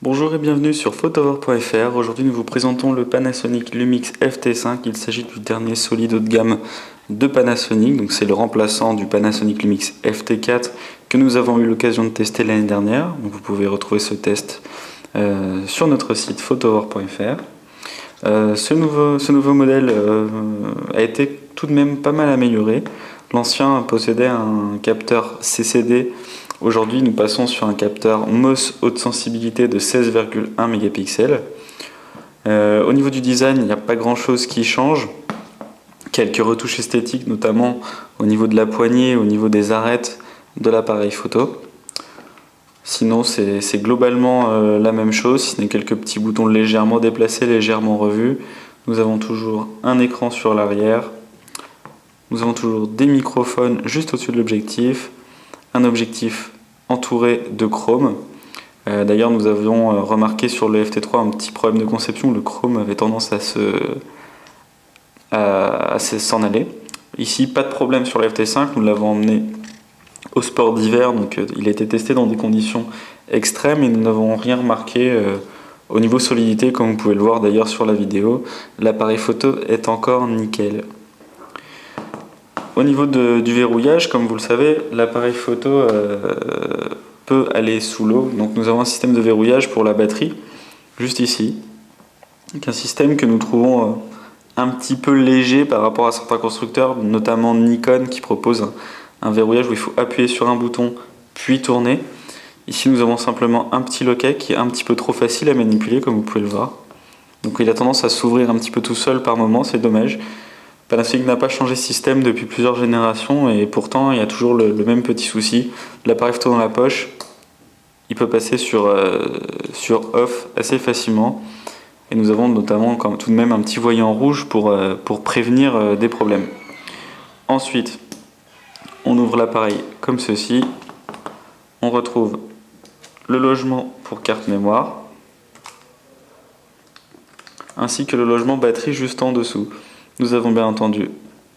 Bonjour et bienvenue sur photover.fr. Aujourd'hui nous vous présentons le Panasonic Lumix FT5. Il s'agit du dernier solide haut de gamme de Panasonic. Donc c'est le remplaçant du Panasonic Lumix FT4 que nous avons eu l'occasion de tester l'année dernière. Donc vous pouvez retrouver ce test sur notre site photover.fr. Ce nouveau modèle a été tout de même pas mal amélioré. L'ancien possédait un capteur CCD. Aujourd'hui, nous passons sur un capteur MOS haute sensibilité de 16,1 mégapixels. Au niveau du design, il n'y a pas grand chose qui change. Quelques retouches esthétiques, notamment au niveau de la poignée, au niveau des arêtes de l'appareil photo. Sinon, c'est globalement la même chose, si ce n'est quelques petits boutons légèrement déplacés, légèrement revus. Nous avons toujours un écran sur l'arrière. Nous avons toujours des microphones juste au-dessus de l'objectif. Un objectif entouré de chrome. D'ailleurs, nous avions remarqué sur le FT3 un petit problème de conception. Le chrome avait tendance à s'en aller. Ici, pas de problème sur le FT5. Nous l'avons emmené au sport d'hiver, donc il a été testé dans des conditions extrêmes et nous n'avons rien remarqué au niveau solidité, comme vous pouvez le voir d'ailleurs sur la vidéo. L'appareil photo est encore nickel. Au niveau du verrouillage, comme vous le savez, l'appareil photo peut aller sous l'eau. Donc nous avons un système de verrouillage pour la batterie, juste ici. Donc un système que nous trouvons un petit peu léger par rapport à certains constructeurs, notamment Nikon qui propose un verrouillage où il faut appuyer sur un bouton puis tourner. Ici nous avons simplement un petit loquet qui est un petit peu trop facile à manipuler, comme vous pouvez le voir. Donc il a tendance à s'ouvrir un petit peu tout seul par moment, c'est dommage. Panasonic n'a pas changé de système depuis plusieurs générations et pourtant il y a toujours le même petit souci. L'appareil photo dans la poche, il peut passer sur off assez facilement. Et nous avons notamment tout de même un petit voyant rouge pour prévenir des problèmes. Ensuite, on ouvre l'appareil comme ceci. On retrouve le logement pour carte mémoire, ainsi que le logement batterie juste en dessous. Nous avons bien entendu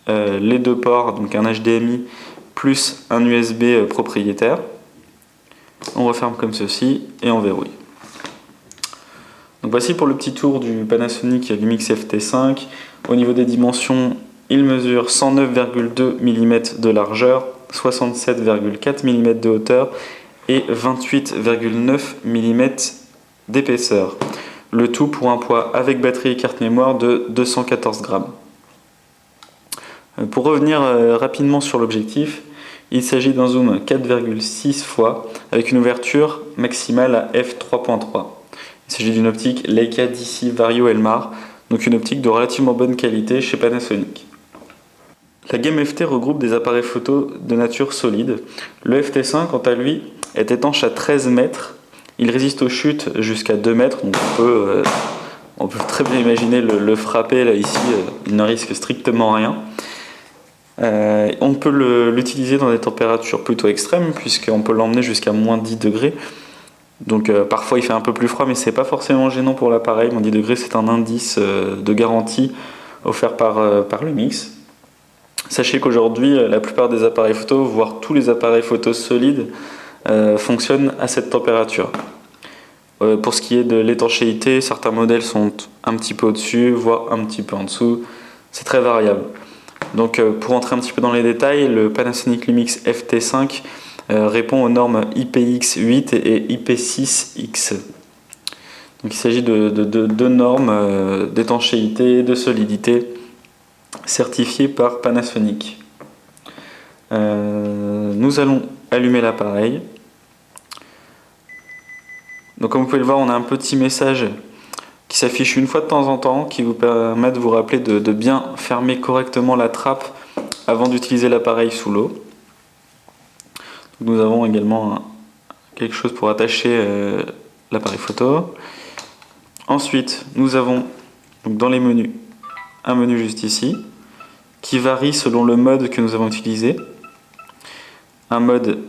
les deux ports, donc un HDMI plus un USB propriétaire. On referme comme ceci et on verrouille. Donc voici pour le petit tour du Panasonic Lumix FT5. Au niveau des dimensions, il mesure 109,2 mm de largeur, 67,4 mm de hauteur et 28,9 mm d'épaisseur. Le tout pour un poids avec batterie et carte mémoire de 214 grammes. Pour revenir rapidement sur l'objectif, il s'agit d'un zoom 4,6 fois avec une ouverture maximale à f3.3. Il s'agit d'une optique Leica DC Vario Elmar, donc une optique de relativement bonne qualité chez Panasonic. La gamme FT regroupe des appareils photo de nature solide. Le FT5, quant à lui, est étanche à 13 mètres. Il résiste aux chutes jusqu'à 2 mètres, donc on peut très bien imaginer le frapper là ici, il ne risque strictement rien. On peut l'utiliser dans des températures plutôt extrêmes, puisqu'on peut l'emmener jusqu'à moins 10 degrés. Donc parfois il fait un peu plus froid, mais c'est pas forcément gênant pour l'appareil. Moins 10 degrés, c'est un indice de garantie offert par Lumix. Sachez qu'aujourd'hui, la plupart des appareils photo, voire tous les appareils photo solides, fonctionnent à cette température. Pour ce qui est de l'étanchéité, certains modèles sont un petit peu au-dessus, voire un petit peu en dessous. C'est très variable. Donc pour entrer un petit peu dans les détails, le Panasonic Lumix FT5 répond aux normes IPX8 et IP6X. Donc il s'agit de deux normes d'étanchéité, de solidité, certifiées par Panasonic. Nous allons allumer l'appareil. Donc comme vous pouvez le voir, on a un petit message qui s'affiche une fois de temps en temps, qui vous permet de vous rappeler de bien fermer correctement la trappe avant d'utiliser l'appareil sous l'eau. Nous avons également quelque chose pour attacher l'appareil photo. Ensuite, nous avons donc dans les menus un menu juste ici qui varie selon le mode que nous avons utilisé. Un mode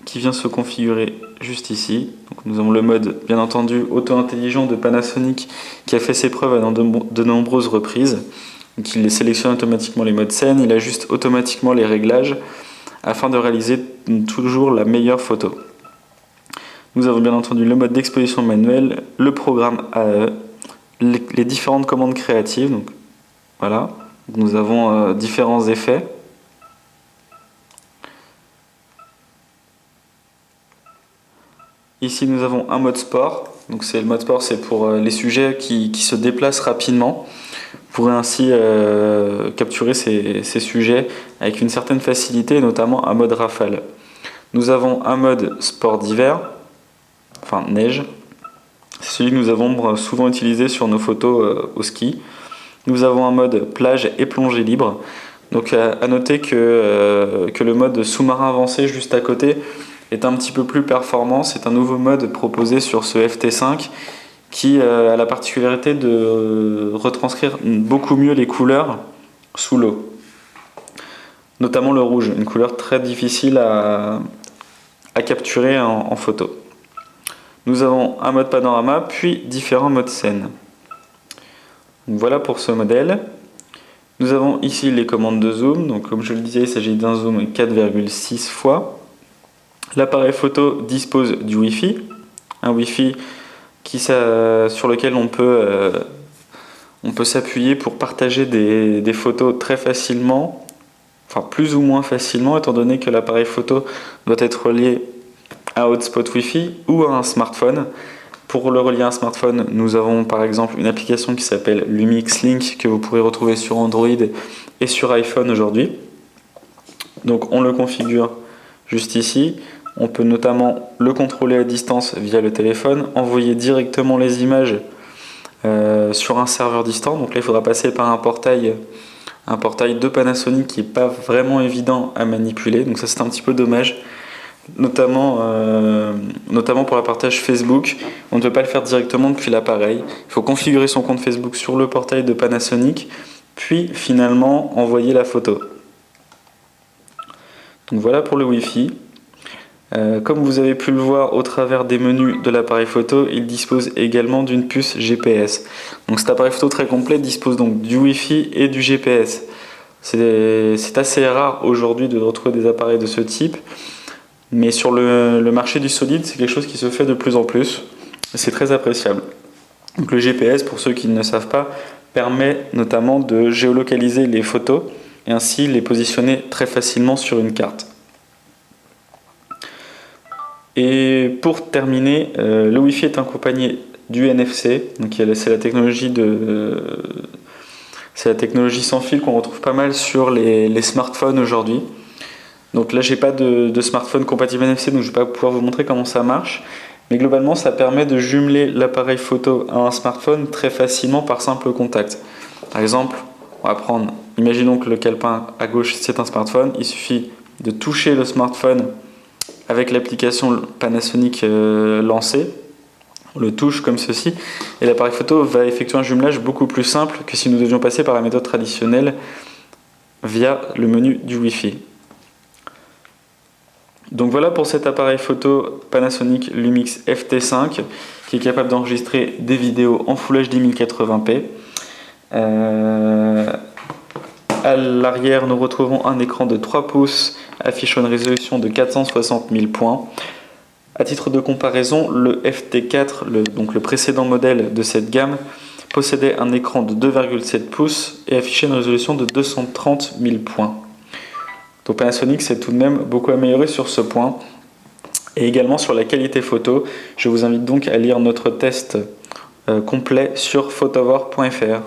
qui vient se configurer juste ici. Donc nous avons le mode, bien entendu, auto-intelligent de Panasonic qui a fait ses preuves à de nombreuses reprises. Donc il sélectionne automatiquement les modes scène, il ajuste automatiquement les réglages afin de réaliser toujours la meilleure photo. Nous avons bien entendu le mode d'exposition manuelle, le programme AE, les différentes commandes créatives. Donc, voilà, nous avons différents effets. Ici, nous avons un mode sport. Donc, le mode sport, c'est pour les sujets qui se déplacent rapidement. Vous pourrez ainsi capturer ces sujets avec une certaine facilité, notamment un mode rafale. Nous avons un mode sport d'hiver, enfin neige. C'est celui que nous avons souvent utilisé sur nos photos au ski. Nous avons un mode plage et plongée libre. Donc à noter que le mode sous-marin avancé juste à côté est un petit peu plus performant. C'est un nouveau mode proposé sur ce FT5 qui a la particularité de retranscrire beaucoup mieux les couleurs sous l'eau. Notamment le rouge, une couleur très difficile à capturer en photo. Nous avons un mode panorama, puis différents modes scène. Donc voilà pour ce modèle. Nous avons ici les commandes de zoom. Donc comme je le disais, il s'agit d'un zoom 4,6 fois. L'appareil photo dispose du Wi-Fi, un Wi-Fi sur lequel on peut s'appuyer pour partager des photos très facilement, enfin plus ou moins facilement, étant donné que l'appareil photo doit être relié à un hotspot Wi-Fi ou à un smartphone. Pour le relier à un smartphone, nous avons par exemple une application qui s'appelle Lumix Link que vous pourrez retrouver sur Android et sur iPhone aujourd'hui. Donc on le configure juste ici. On peut notamment le contrôler à distance via le téléphone, envoyer directement les images sur un serveur distant. Donc là, il faudra passer par un portail de Panasonic qui n'est pas vraiment évident à manipuler. Donc ça, c'est un petit peu dommage. Notamment pour le partage Facebook, on ne peut pas le faire directement depuis l'appareil. Il faut configurer son compte Facebook sur le portail de Panasonic, puis finalement envoyer la photo. Donc voilà pour le Wi-Fi. Comme vous avez pu le voir au travers des menus de l'appareil photo, il dispose également d'une puce GPS. Donc cet appareil photo très complet dispose donc du Wi-Fi et du GPS. C'est assez rare aujourd'hui de retrouver des appareils de ce type, mais sur le marché du solide, c'est quelque chose qui se fait de plus en plus. C'est très appréciable. Donc le GPS, pour ceux qui ne le savent pas, permet notamment de géolocaliser les photos et ainsi les positionner très facilement sur une carte. Et pour terminer, le Wi-Fi est accompagné du NFC, donc c'est la technologie sans fil qu'on retrouve pas mal sur les smartphones aujourd'hui. Donc là, j'ai pas de smartphone compatible NFC, donc je vais pas pouvoir vous montrer comment ça marche. Mais globalement, ça permet de jumeler l'appareil photo à un smartphone très facilement par simple contact. Par exemple, on va prendre, imaginons que le calepin à gauche c'est un smartphone, il suffit de toucher le smartphone avec l'application Panasonic lancée, on le touche comme ceci, et l'appareil photo va effectuer un jumelage beaucoup plus simple que si nous devions passer par la méthode traditionnelle via le menu du Wi-Fi. Donc voilà pour cet appareil photo Panasonic Lumix FT5 qui est capable d'enregistrer des vidéos en Full HD 1080p. À l'arrière, nous retrouvons un écran de 3 pouces affichant une résolution de 460 000 points. À titre de comparaison, le FT4, donc le précédent modèle de cette gamme, possédait un écran de 2,7 pouces et affichait une résolution de 230 000 points. Donc Panasonic s'est tout de même beaucoup amélioré sur ce point et également sur la qualité photo. Je vous invite donc à lire notre test complet sur photovoir.fr.